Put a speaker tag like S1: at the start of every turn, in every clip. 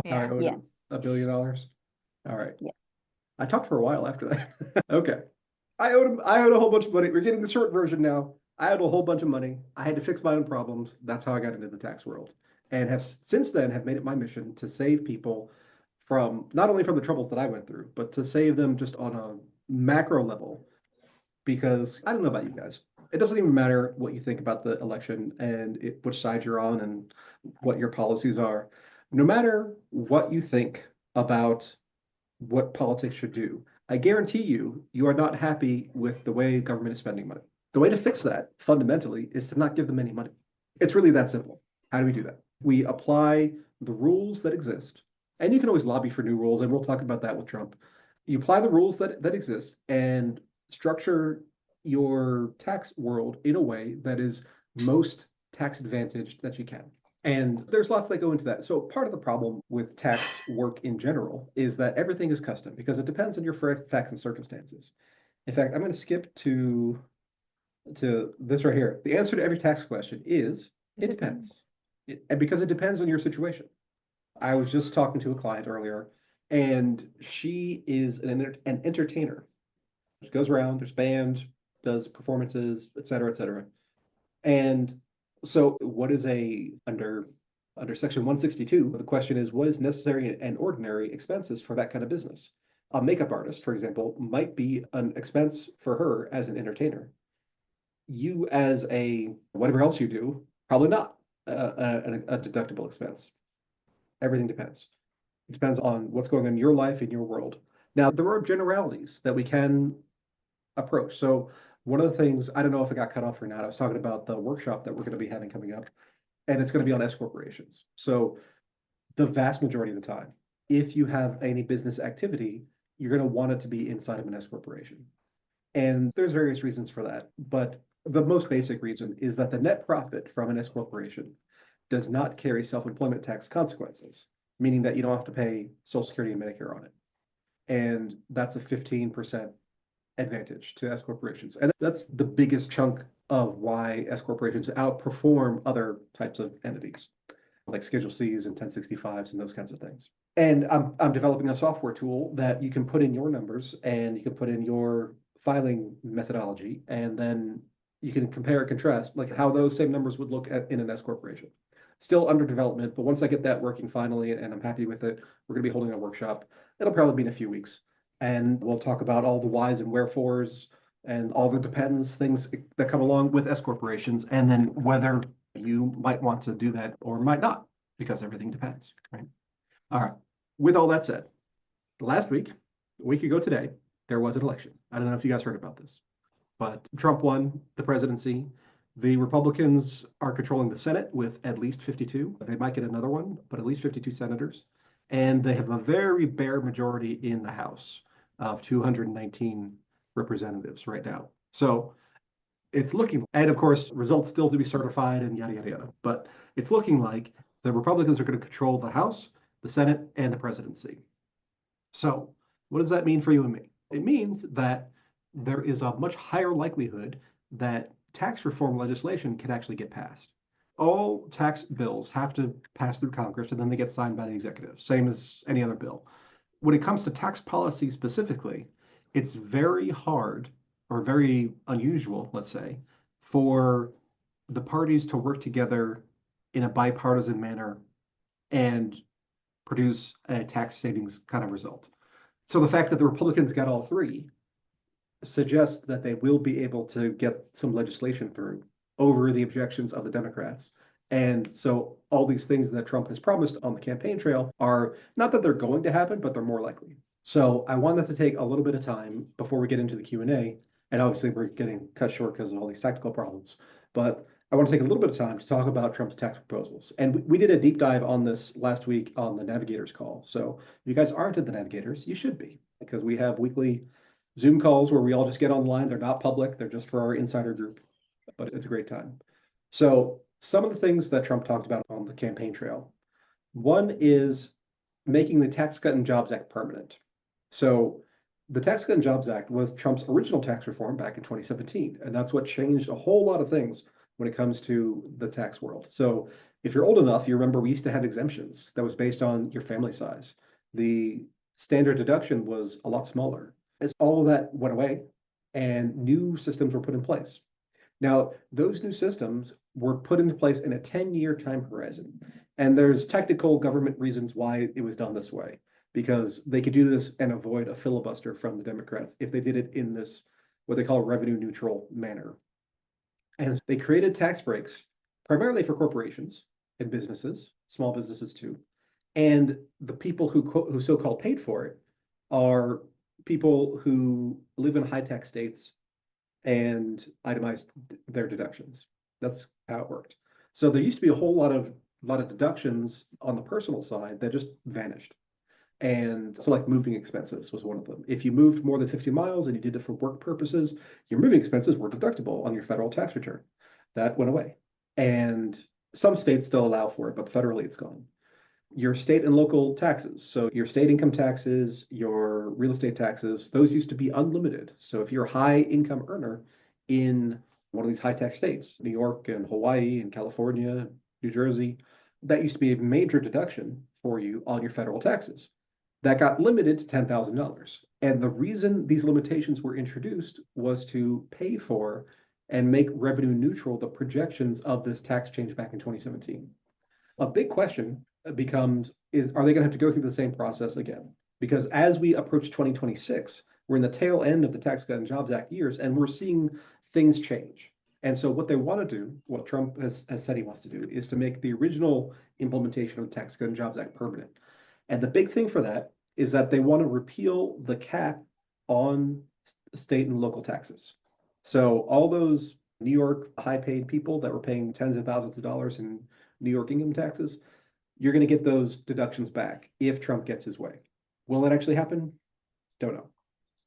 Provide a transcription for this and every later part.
S1: Oh, how I
S2: Yeah.
S1: owed him
S3: Yes.
S1: $1 billion? All right.
S3: Yeah.
S1: I talked for a while after that. Okay. I owed a whole bunch of money. We're getting the short version now. I owed a whole bunch of money. I had to fix my own problems. That's how I got into the tax world. And have since then have made it my mission to save people from not only from the troubles that I went through, but to save them just on a macro level. Because I don't know about you guys. It doesn't even matter what you think about the election and which side you're on and what your policies are. No matter what you think about what politics should do, I guarantee you, you are not happy with the way government is spending money. The way to fix that fundamentally is to not give them any money. It's really that simple. How do we do that? We apply the rules that exist, and you can always lobby for new rules, and we'll talk about that with Trump. You apply the rules that exist and structure your tax world in a way that is most tax advantaged that you can. And there's lots that go into that. So part of the problem with tax work in general is that everything is custom because it depends on your facts and circumstances. In fact, I'm going to skip to this right here. The answer to every tax question is it depends. And because it depends on your situation. I was just talking to a client earlier, and she is an entertainer. She goes around, there's band, does performances, et cetera, et cetera. And so what is under section 162, the question is what is necessary and ordinary expenses for that kind of business? A makeup artist, for example, might be an expense for her as an entertainer. You as a whatever else you do, probably not a deductible expense. Everything depends. It depends on what's going on in your life, in your world. Now, there are generalities that we can approach. So one of the things, I don't know if it got cut off or not, I was talking about the workshop that we're going to be having coming up, and it's going to be on S corporations. So the vast majority of the time, if you have any business activity, you're going to want it to be inside of an S corporation. And there's various reasons for that. But the most basic reason is that the net profit from an S corporation does not carry self-employment tax consequences, meaning that you don't have to pay Social Security and Medicare on it. And that's a 15% advantage to S corporations. And that's the biggest chunk of why S corporations outperform other types of entities like Schedule Cs and 1065s and those kinds of things. And I'm developing a software tool that you can put in your numbers and you can put in your filing methodology, and then you can compare and contrast like how those same numbers would look in an S corporation. Still under development, but once I get that working finally and I'm happy with it, we're going to be holding a workshop. It'll probably be in a few weeks. And we'll talk about all the whys and wherefores and all the depends things that come along with S corporations, and then whether you might want to do that or might not, because everything depends, right? All right. With all that said, last week, a week ago today, there was an election. I don't know if you guys heard about this, but Trump won the presidency. The Republicans are controlling the Senate with at least 52. They might get another one, but at least 52 senators. And they have a very bare majority in the House of 219 representatives right now. So it's looking, and of course, results still to be certified and yada, yada, yada. But it's looking like the Republicans are going to control the House, the Senate, and the presidency. So what does that mean for you and me? It means that there is a much higher likelihood that tax reform legislation can actually get passed. All tax bills have to pass through Congress and then they get signed by the executive, same as any other bill. When it comes to tax policy specifically, it's very hard or very unusual, let's say, for the parties to work together in a bipartisan manner and produce a tax savings kind of result. So the fact that the Republicans got all three suggests that they will be able to get some legislation through over the objections of the Democrats. And so all these things that Trump has promised on the campaign trail are not that they're going to happen, but they're more likely. So I wanted to take a little bit of time before we get into the Q&A. And obviously we're getting cut short because of all these technical problems. But I want to take a little bit of time to talk about Trump's tax proposals. And we did a deep dive on this last week on the Navigators call. So if you guys aren't at the Navigators, you should be, because we have weekly Zoom calls where we all just get online. They're not public. They're just for our insider group, but it's a great time. So some of the things that Trump talked about on the campaign trail. One is making the Tax Cut and Jobs Act permanent. So the Tax Cut and Jobs Act was Trump's original tax reform back in 2017, and that's what changed a whole lot of things when it comes to the tax world. So If you're old enough, you remember we used to have exemptions that was based on your family size. The standard deduction was a lot smaller. As all of that went away and new systems were put in place. Now, those new systems were put into place in a 10-year time horizon. And there's technical government reasons why it was done this way, because they could do this and avoid a filibuster from the Democrats if they did it in this, what they call revenue neutral manner. And they created tax breaks primarily for corporations and businesses, small businesses too. And the people who so-called paid for it are people who live in high-tech states and itemized their deductions. That's how it worked. So there used to be a whole lot of deductions on the personal side that just vanished. And so like moving expenses was one of them. If you moved more than 50 miles and you did it for work purposes, your moving expenses were deductible on your federal tax return. That went away. And some states still allow for it, but federally it's gone. Your state and local taxes. So your state income taxes, your real estate taxes, those used to be unlimited. So if you're a high income earner in one of these high tech states, New York and Hawaii and California, New Jersey, that used to be a major deduction for you on your federal taxes. That got limited to $10,000. And the reason these limitations were introduced was to pay for and make revenue neutral the projections of this tax change back in 2017. A big question becomes is are they going to have to go through the same process again? Because as we approach 2026, we're in the tail end of the Tax Cut and Jobs Act years, and we're seeing things change. And so what they want to do, what Trump has said he wants to do, is to make the original implementation of the Tax Cut and Jobs Act permanent. And the big thing for that is that they want to repeal the cap on state and local taxes. So all those New York high-paid people that were paying tens of thousands of dollars in New York income taxes, you're going to get those deductions back if Trump gets his way. Will it actually happen? Don't know,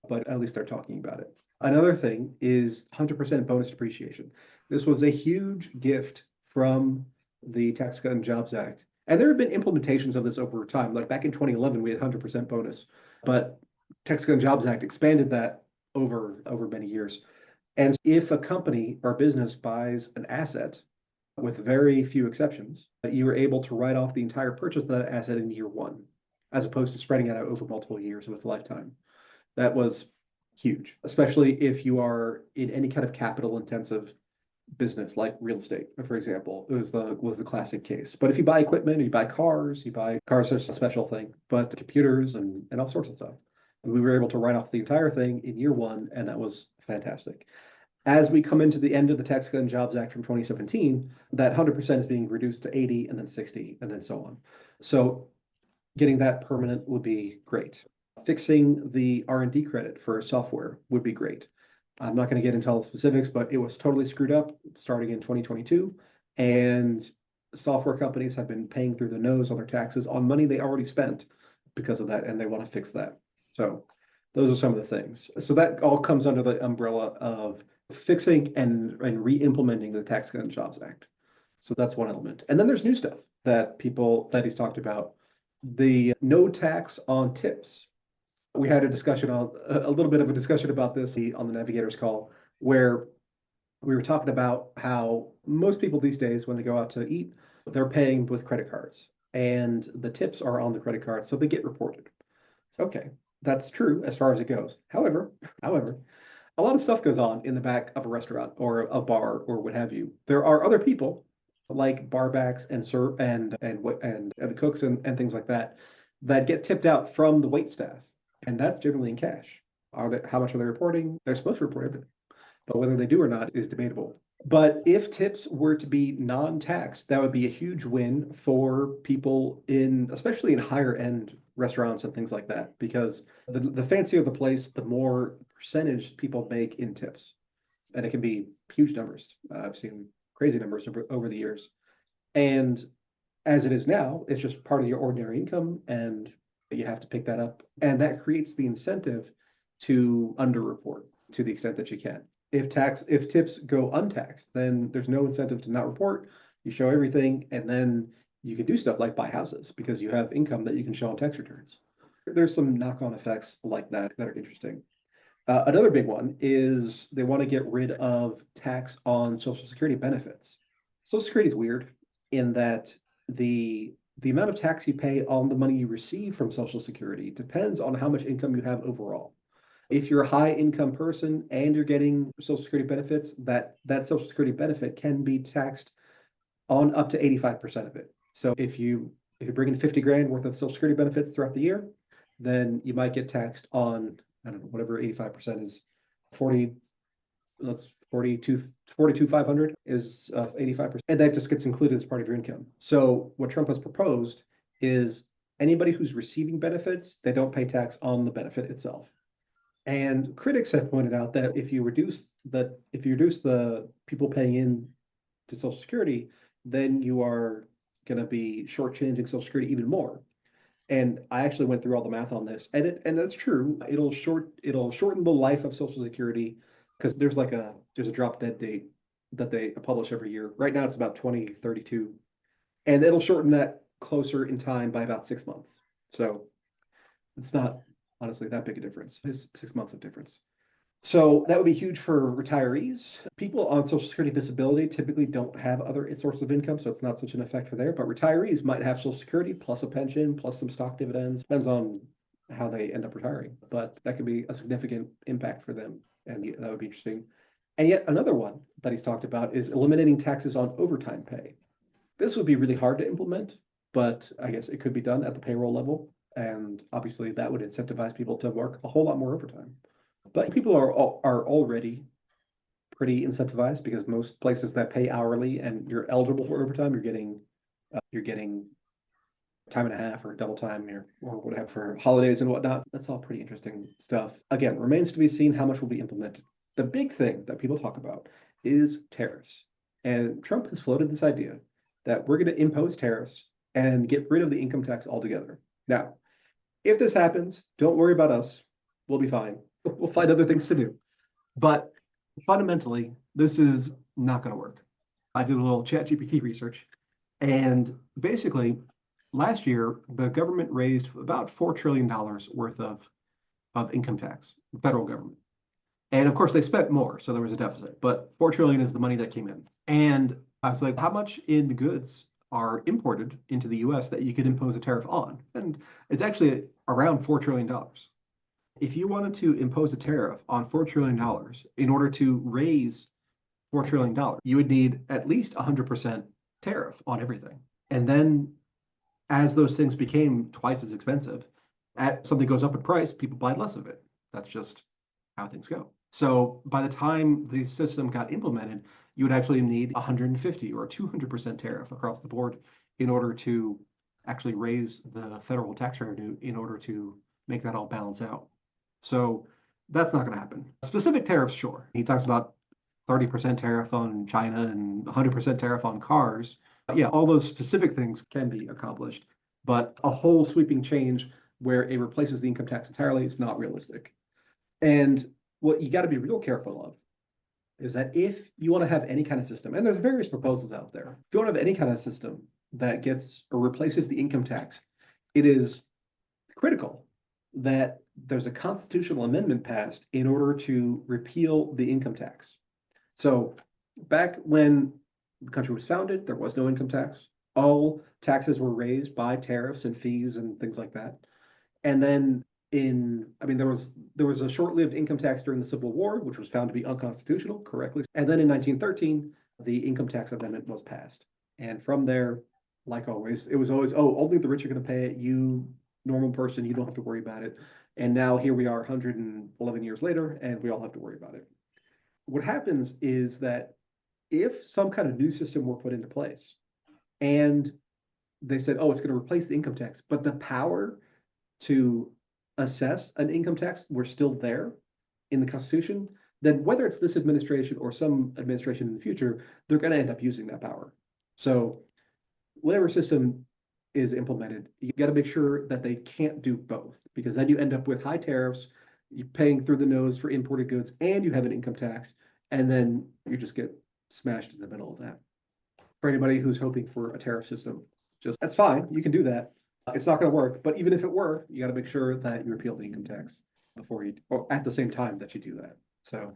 S1: but at least they're talking about it. Another thing is 100% bonus depreciation. This was a huge gift from the Tax Cut and Jobs Act. And there have been implementations of this over time. Like back in 2011, we had 100% bonus, but Tax Cut and Jobs Act expanded that over many years. And if a company or business buys an asset, with very few exceptions, you are able to write off the entire purchase of that asset in year one, as opposed to spreading it out over multiple years of its lifetime. That was huge, especially if you are in any kind of capital intensive business like real estate, for example. It was the classic case. But if you buy equipment, you buy cars are a special thing, but computers and all sorts of stuff. And we were able to write off the entire thing in year one, and that was fantastic. As we come into the end of the Tax Cut and Jobs Act from 2017, that 100% is being reduced to 80 and then 60 and then so on. So getting that permanent would be great. Fixing the R&D credit for software would be great. I'm not going to get into all the specifics, but it was totally screwed up starting in 2022. And software companies have been paying through the nose on their taxes on money they already spent because of that, and they want to fix that. So those are some of the things. So that all comes under the umbrella of fixing and re-implementing the Tax Cut and Jobs Act. So that's one element. And then there's new stuff that he's talked about. The no tax on tips. We had a little bit of a discussion about this on the Navigator's call, where we were talking about how most people these days, when they go out to eat, they're paying with credit cards, and the tips are on the credit card, so they get reported. Okay, that's true as far as it goes. However, a lot of stuff goes on in the back of a restaurant or a bar or what have you. There are other people like barbacks and serve and the cooks and things like that that get tipped out from the wait staff, and that's generally in cash. How much are they reporting? They're supposed to report everything, but whether they do or not is debatable. But if tips were to be non-taxed, that would be a huge win for people especially in higher end restaurants and things like that, because the fancier the place, the more percentage people make in tips. And it can be huge numbers. I've seen crazy numbers over the years. And as it is now, it's just part of your ordinary income, and you have to pick that up. And that creates the incentive to underreport to the extent that you can. If tips go untaxed, then there's no incentive to not report. You show everything, and then you can do stuff like buy houses because you have income that you can show on tax returns. There's some knock-on effects like that are interesting. Another big one is they want to get rid of tax on Social Security benefits. Social Security is weird. in that the amount of tax you pay on the money you receive from Social Security depends on how much income you have overall. If you're a high income person and you're getting Social Security benefits, that Social Security benefit can be taxed on up to 85% of it. So if you bring in 50 grand worth of Social Security benefits throughout the year, then you might get taxed on, I don't know, whatever 85% is, 40, let's 42,500 is 85%. And that just gets included as part of your income. So what Trump has proposed is anybody who's receiving benefits, they don't pay tax on the benefit itself. And critics have pointed out that if you reduce the people paying in to Social Security, then you are going to be shortchanging Social Security even more. And I actually went through all the math on this, and that's true. It'll shorten the life of Social Security because there's a drop dead date that they publish every year. Right now it's about 2032, and it'll shorten that closer in time by about 6 months. So it's not honestly that big a difference. It's 6 months of difference. So that would be huge for retirees. People on Social Security disability typically don't have other sources of income, so it's not such an effect for there. But retirees might have Social Security plus a pension plus some stock dividends. Depends on how they end up retiring, but that could be a significant impact for them, and that would be interesting. And yet another one that he's talked about is eliminating taxes on overtime pay. This would be really hard to implement, but I guess it could be done at the payroll level, and obviously that would incentivize people to work a whole lot more overtime. But people are already pretty incentivized because most places that pay hourly and you're eligible for overtime, you're getting time and a half or double time or whatever for holidays and whatnot. That's all pretty interesting stuff. Again, remains to be seen how much will be implemented. The big thing that people talk about is tariffs. And Trump has floated this idea that we're going to impose tariffs and get rid of the income tax altogether. Now, if this happens, don't worry about us. We'll be fine. We'll find other things to do. But fundamentally, this is not going to work. I did a little ChatGPT research, and basically, last year, the government raised about $4 trillion worth of income tax, the federal government. And of course, they spent more, so there was a deficit, but 4 trillion is the money that came in. And I was like, how much in goods are imported into the US that you could impose a tariff on? And it's actually around $4 trillion. If you wanted to impose a tariff on $4 trillion in order to raise $4 trillion, you would need at least 100% tariff on everything. And then as those things became twice as expensive, something goes up in price, people buy less of it. That's just how things go. So by the time the system got implemented, you would actually need 150 or 200% tariff across the board in order to actually raise the federal tax revenue in order to make that all balance out. So that's not going to happen. Specific tariffs, sure. He talks about 30% tariff on China and 100% tariff on cars. Yeah, all those specific things can be accomplished, but a whole sweeping change where it replaces the income tax entirely is not realistic. And what you got to be real careful of is that if you want to have any kind of system, and there's various proposals out there, if you want to have any kind of system that gets or replaces the income tax, it is critical that there's a constitutional amendment passed in order to repeal the income tax. So back when the country was founded, there was no income tax. All taxes were raised by tariffs and fees and things like that. And then there was a short-lived income tax during the Civil War, which was found to be unconstitutional, correctly. And then in 1913, the income tax amendment was passed. And from there, like always, it was always, oh, only the rich are going to pay it. You, normal person, you don't have to worry about it. And now here we are 111 years later, and we all have to worry about it. What happens is that if some kind of new system were put into place and they said, oh, it's going to replace the income tax, but the power to assess an income tax were still there in the Constitution, then whether it's this administration or some administration in the future, they're going to end up using that power. So whatever system is implemented, you got to make sure that they can't do both, because then you end up with high tariffs, you're paying through the nose for imported goods, and you have an income tax, and then you just get smashed in the middle of that. For anybody who's hoping for a tariff system, just that's fine, you can do that. It's not going to work, but even if it were, you got to make sure that you repeal the income tax before you, or at the same time that you do that. So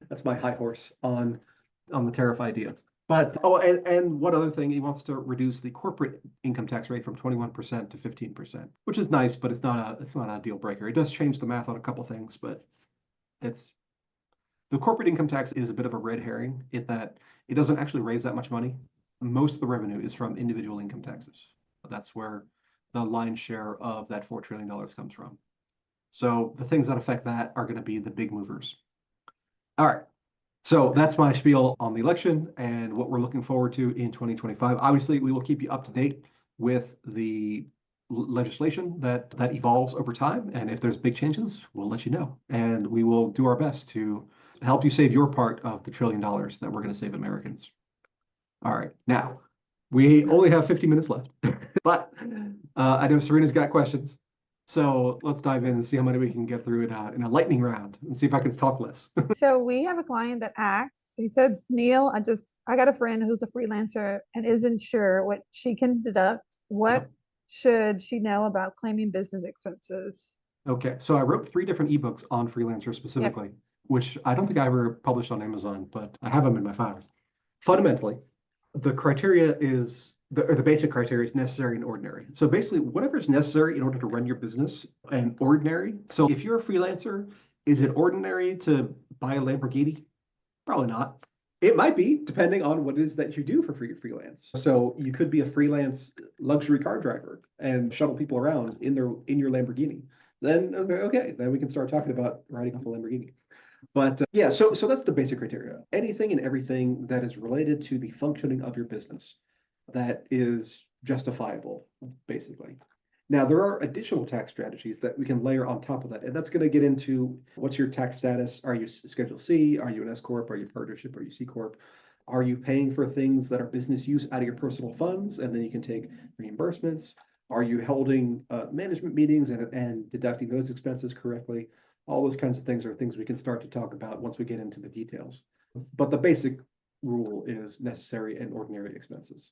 S1: that's my high horse on the tariff idea. But and one other thing, he wants to reduce the corporate income tax rate from 21% to 15%, which is nice, but it's not a deal breaker. It does change the math on a couple things, but it's the corporate income tax is a bit of a red herring in that it doesn't actually raise that much money. Most of the revenue is from individual income taxes. That's where the lion's share of that $4 trillion comes from. So the things that affect that are going to be the big movers. All right. So that's my spiel on the election and what we're looking forward to in 2025. Obviously, we will keep you up to date with the legislation that evolves over time. And if there's big changes, we'll let you know. And we will do our best to help you save your part of the $1 trillion that we're going to save Americans. All right. Now, we only have 50 minutes left, but I know Serena's got questions. So let's dive in and see how many we can get through it in a lightning round and see if I can talk less.
S2: So we have a client that asks, he says, Neal, I got a friend who's a freelancer and isn't sure what she can deduct. What
S1: Yep.
S2: should she know about claiming business expenses?
S1: Okay, so I wrote 3 different ebooks on freelancers
S2: Yep.
S1: specifically, which I don't think I ever published on Amazon, but I have them in my files. Fundamentally, the criteria is the basic criteria is necessary and ordinary. So basically, whatever is necessary in order to run your business and ordinary. So if you're a freelancer, is it ordinary to buy a Lamborghini? Probably not. It might be, depending on what it is that you do for free freelance. So you could be a freelance luxury car driver and shuttle people around in your Lamborghini. Then okay, then we can start talking about riding off a Lamborghini. But yeah, so that's the basic criteria. Anything and everything that is related to the functioning of your business that is justifiable, basically. Now, there are additional tax strategies that we can layer on top of that. And that's going to get into what's your tax status? Are you Schedule C? Are you an S Corp? Are you partnership? Are you C Corp? Are you paying for things that are business use out of your personal funds? And then you can take reimbursements. Are you holding management meetings and deducting those expenses correctly? All those kinds of things are things we can start to talk about once we get into the details. But the basic rule is necessary and ordinary expenses.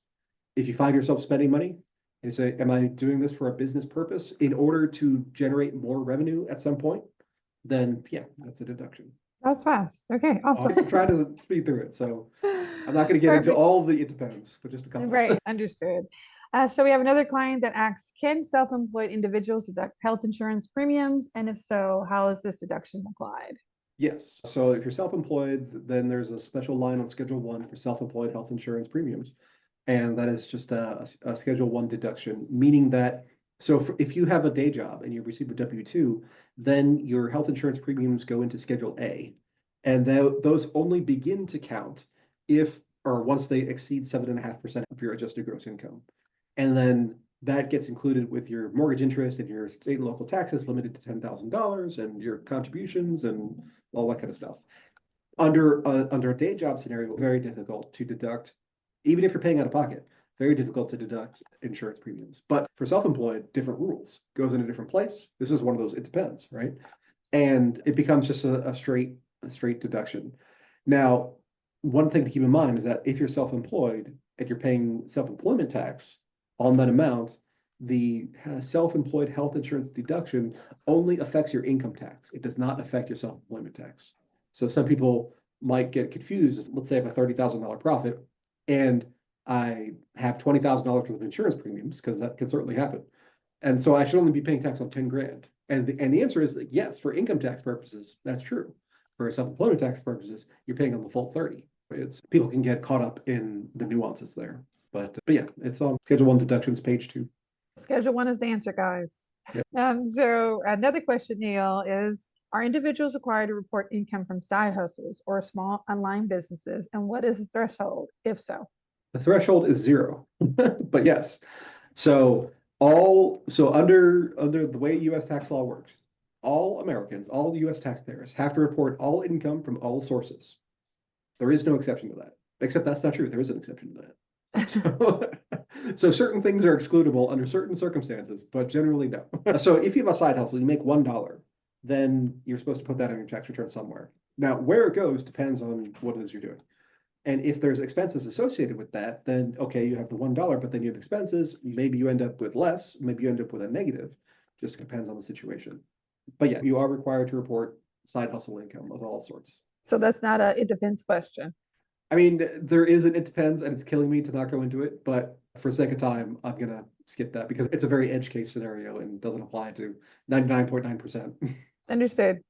S1: If you find yourself spending money, and you say, am I doing this for a business purpose in order to generate more revenue at some point? Then yeah, that's a deduction.
S2: That's fast. Okay, awesome.
S1: I'm trying to speed through it. So I'm not going to get into
S2: Perfect.
S1: all the it depends, but just a couple.
S2: Right, understood. So we have another client that asks, can self-employed individuals deduct health insurance premiums? And if so, how is this deduction applied?
S1: Yes. So if you're self-employed, then there's a special line on Schedule 1 for self-employed health insurance premiums. And that is just a Schedule 1 deduction, meaning that if you have a day job and you receive a W-2, then your health insurance premiums go into Schedule A. And those only begin to count if or once they exceed 7.5% of your adjusted gross income. And then that gets included with your mortgage interest and your state and local taxes limited to $10,000 and your contributions and all that kind of stuff. Under a day job scenario, very difficult to deduct, even if you're paying out of pocket, very difficult to deduct insurance premiums. But for self-employed, different rules. Goes in a different place. This is one of those, it depends, right? And it becomes just a straight deduction. Now, one thing to keep in mind is that if you're self-employed and you're paying self-employment tax on that amount, the self-employed health insurance deduction only affects your income tax. It does not affect your self-employment tax. So some people might get confused. Let's say I have a $30,000 profit and I have $20,000 worth of insurance premiums, because that can certainly happen. And so I should only be paying tax on 10 grand. And the answer is that yes, for income tax purposes, that's true. For self-employment tax purposes, you're paying on the full 30. It's people can get caught up in the nuances there. But yeah, it's on Schedule 1 deductions, page 2.
S2: Schedule 1 is the answer, guys.
S1: Yep.
S2: So another question, Neal, is are individuals required to report income from side hustles or small online businesses? And what is the threshold, if so?
S1: The threshold is 0, but yes. So under the way U.S. tax law works, all Americans, all U.S. taxpayers have to report all income from all sources. There is no exception to that, except that's not true. There is an exception to that. So certain things are excludable under certain circumstances, but generally no. So if you have a side hustle, you make $1, then you're supposed to put that on your tax return somewhere. Now, where it goes depends on what it is you're doing. And if there's expenses associated with that, then okay, you have the $1, but then you have expenses. Maybe you end up with less, maybe you end up with a negative. Just depends on the situation. But yeah, you are required to report side hustle income of all sorts.
S2: So that's not a it depends question.
S1: I mean, there is an it depends, and it's killing me to not go into it, but for sake of time, I'm gonna skip that because it's a very edge case scenario and doesn't apply to 99.9%.
S2: Understood.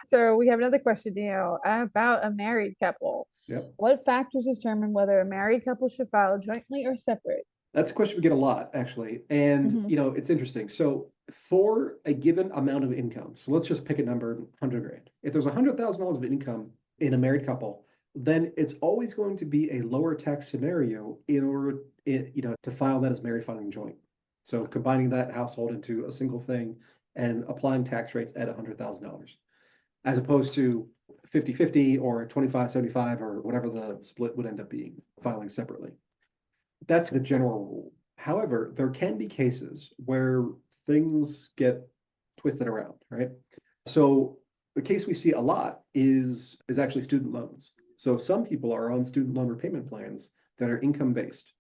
S2: So we have another question, Neil, about a married couple.
S1: Yep.
S2: What factors determine whether a married couple should file jointly or separate?
S1: That's a question we get a lot, actually. And,
S2: Mhm.
S1: it's interesting. So for a given amount of income, so let's just pick a number, 100 grand. If there's $100,000 of income in a married couple, then it's always going to be a lower tax scenario in order, to file that as married filing joint. So combining that household into a single thing and applying tax rates at $100,000, as opposed to 50-50 or 25-75 or whatever the split would end up being, filing separately. That's the general rule. However, there can be cases where things get twisted around, right? So the case we see a lot is actually student loans. So some people are on student loan repayment plans that are income based.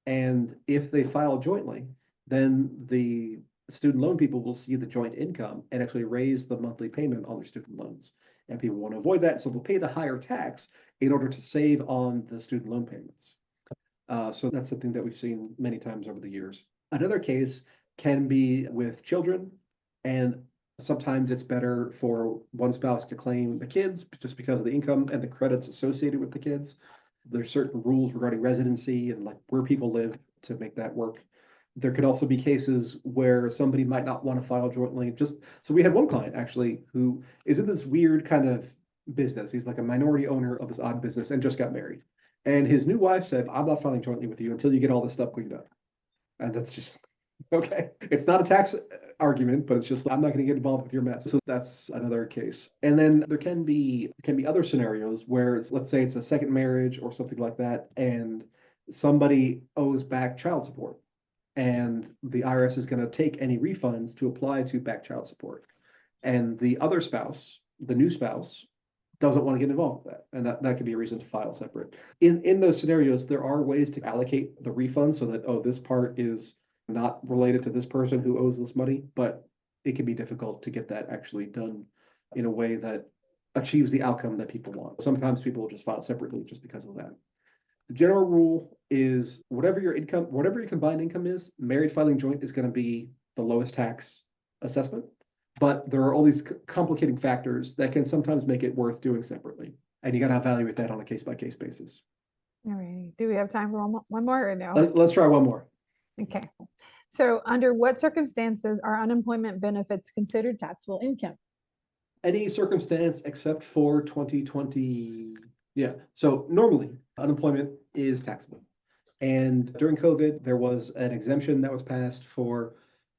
S1: And if they file jointly, then the student loan people will see the joint income and actually raise the monthly payment on their student loans. And people want to avoid that, so they'll pay the higher tax in order to save on the student loan payments. So that's something that we've seen many times over the years. Another case can be with children, and sometimes it's better for one spouse to claim the kids just because of the income and the credits associated with the kids. There's certain rules regarding residency and like where people live to make that work. There could also be cases where somebody might not want to file jointly. Just so we had one client actually who is in this weird kind of business. He's like a minority owner of this odd business and just got married. And his new wife said, I'm not filing jointly with you until you get all this stuff cleaned up. And that's just okay. It's not a tax argument, but it's just I'm not going to get involved with your mess. So that's another case. And then there can be other scenarios where let's say it's a second marriage or something like that, and somebody owes back child support, and the IRS is going to take any refunds to apply to back child support. And the other spouse, the new spouse, doesn't want to get involved with that. And that could be a reason to file separate. In those scenarios, there are ways to allocate the refund so that, oh, this part is not related to this person who owes this money, but it can be difficult to get that actually done in a way that achieves the outcome that people want. Sometimes people will just file separately just because of that. The general rule is whatever your income, whatever your combined income is, married filing joint is going to be the lowest tax assessment. But there are all these complicating factors that can sometimes make it worth doing separately. And you got to evaluate that on a case by case basis.
S2: All right. Do we have time for one more or no?
S1: Let's try one more.
S2: Okay. So under what circumstances are unemployment benefits considered taxable income?
S1: Any circumstance except for 2020. Yeah. So normally unemployment is taxable. And during COVID, there was an exemption that was passed for,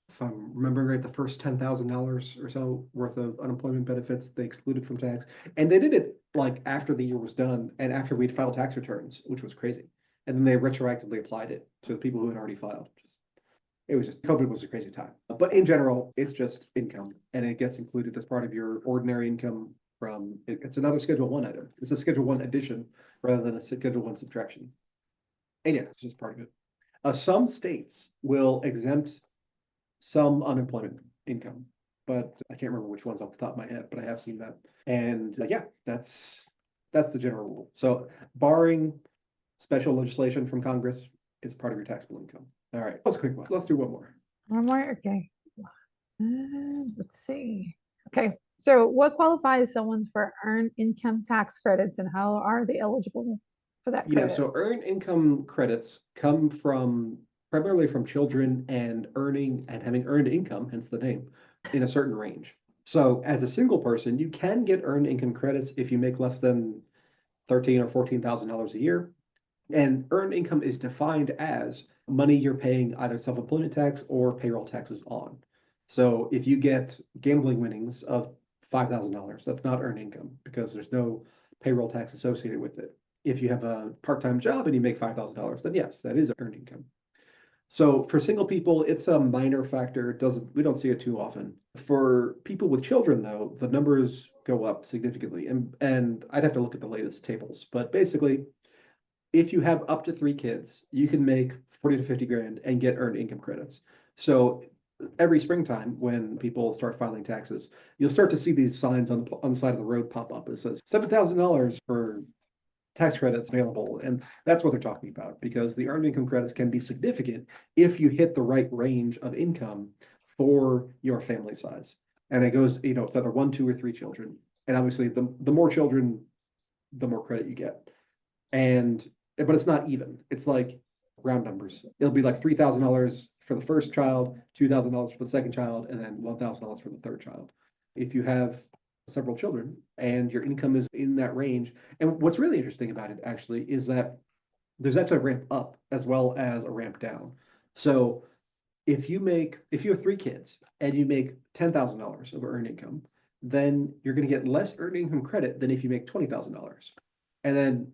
S1: if I'm remembering right, the first $10,000 or so worth of unemployment benefits they excluded from tax. And they did it like after the year was done and after we'd filed tax returns, which was crazy. And then they retroactively applied it to the people who had already filed. It was just COVID was a crazy time. But in general, it's just income and it gets included as part of your ordinary income from it's another Schedule 1 item. It's a Schedule 1 addition rather than a Schedule 1 subtraction. And yeah, it's just part of it. Some states will exempt some unemployment income, but I can't remember which ones off the top of my head, but I have seen that. And yeah, that's the general rule. So barring special legislation from Congress, it's part of your taxable income. All right, that's a quick one. Let's do one more.
S2: One more? Okay. Let's see. Okay. So what qualifies someone for earned income tax credits and how are they eligible for that
S1: Yeah,
S2: credit?
S1: so earned income credits come from primarily from children and earning and having earned income, hence the name, in a certain range. So as a single person, you can get earned income credits if you make less than 13 or $14,000 a year. And earned income is defined as money you're paying either self-employment tax or payroll taxes on. So if you get gambling winnings of $5,000, that's not earned income because there's no payroll tax associated with it. If you have a part-time job and you make $5,000, then yes, that is earned income. So for single people, it's a minor factor. We don't see it too often. For people with children, though, the numbers go up significantly. And I'd have to look at the latest tables, but basically, if you have up to 3 kids, you can make 40 to 50 grand and get earned income credits. So every springtime when people start filing taxes, you'll start to see these signs on the side of the road pop up. It says $7,000 for tax credits available. And that's what they're talking about, because the earned income credits can be significant if you hit the right range of income for your family size. And it goes, it's either one, two, or three children. And obviously, the more children, the more credit you get. But it's not even. It's like round numbers. It'll be like $3,000 for the first child, $2,000 for the second child, and then $1,000 for the third child. If you have several children and your income is in that range. And what's really interesting about it actually is that there's actually a ramp up as well as a ramp down. So if you have three kids and you make $10,000 of earned income, then you're going to get less earned income credit than if you make $20,000. And then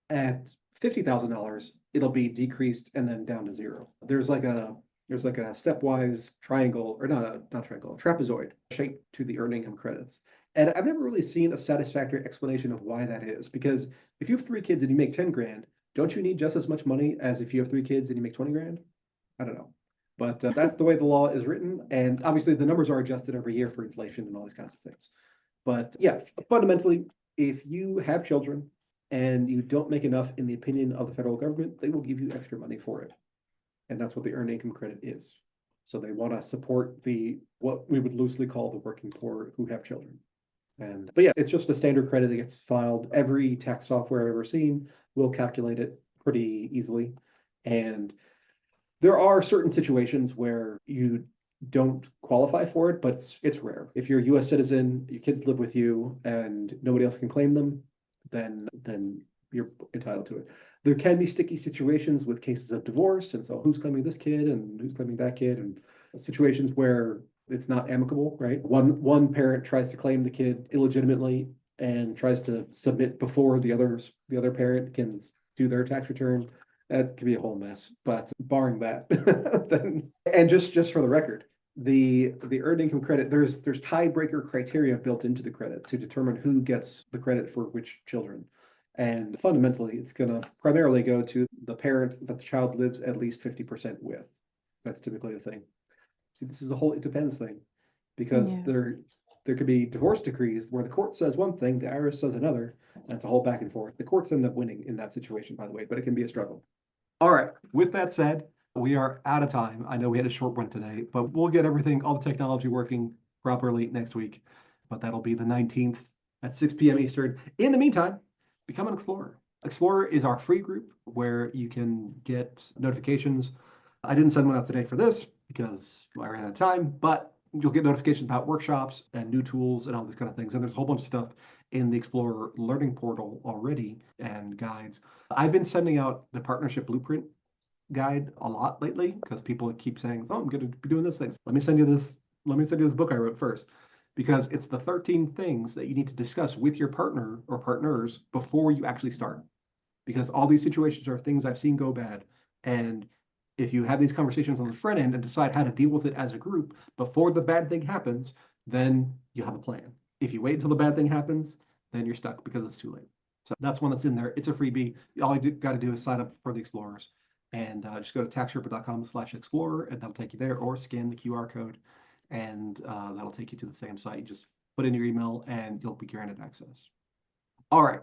S1: at $50,000, it'll be decreased and then down to zero. There's like a stepwise triangle, or not triangle, trapezoid shape to the earned income credits. And I've never really seen a satisfactory explanation of why that is. Because if you have three kids and you make 10 grand, don't you need just as much money as if you have three kids and you make 20 grand? I don't know. But that's the way the law is written. And obviously the numbers are adjusted every year for inflation and all these kinds of things. But yeah, fundamentally, if you have children and you don't make enough in the opinion of the federal government, they will give you extra money for it. And that's what the earned income credit is. So they want to support what we would loosely call the working poor who have children. But yeah, it's just a standard credit that gets filed. Every tax software I've ever seen will calculate it pretty easily. And there are certain situations where you don't qualify for it, but it's rare. If you're a US citizen, your kids live with you and nobody else can claim them, then you're entitled to it. There can be sticky situations with cases of divorce, and so who's claiming this kid and who's claiming that kid, and situations where it's not amicable, right? One parent tries to claim the kid illegitimately and tries to submit before the other parent can do their tax return. That could be a whole mess. But barring that, then, and just for the record, the earned income credit, there's tiebreaker criteria built into the credit to determine who gets the credit for which children. And fundamentally, it's going to primarily go to the parent that the child lives at least 50% with. That's typically the thing. See, this is a whole it depends thing, because there could be divorce decrees where the court says one thing, the IRS says another, and it's a whole back and forth. The courts end up winning in that situation, by the way, but it can be a struggle. All right. With that said, we are out of time. I know we had a short one today, but we'll get all the technology working properly next week. But that'll be the 19th at 6 p.m. Eastern. In the meantime, become an Explorer. Explorer is our free group where you can get notifications. I didn't send one out today for this because I ran out of time, but you'll get notifications about workshops and new tools and all these kind of things. And there's a whole bunch of stuff in the Explorer learning portal already and guides. I've been sending out the partnership blueprint guide a lot lately because people keep saying, "Oh, I'm going to be doing this thing. Let me send you this. Let me send you this book I wrote first," because it's the 13 things that you need to discuss with your partner or partners before you actually start. Because all these situations are things I've seen go bad, and if you have these conversations on the front end and decide how to deal with it as a group before the bad thing happens, then you have a plan. If you wait until the bad thing happens, then you're stuck because it's too late. So that's one that's in there. It's a freebie. All you got to do is sign up for the Explorers, and just go to taxsherpa.com/explorer, and that'll take you there, or scan the QR code, and that'll take you to the same site. You just put in your email, and you'll be granted access. All right.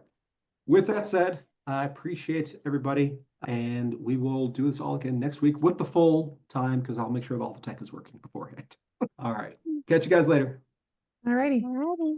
S1: With that said, I appreciate everybody, and we will do this all again next week with the full time, because I'll make sure that all the tech is working beforehand. All right. Catch you guys later.
S2: All righty.
S3: Alrighty.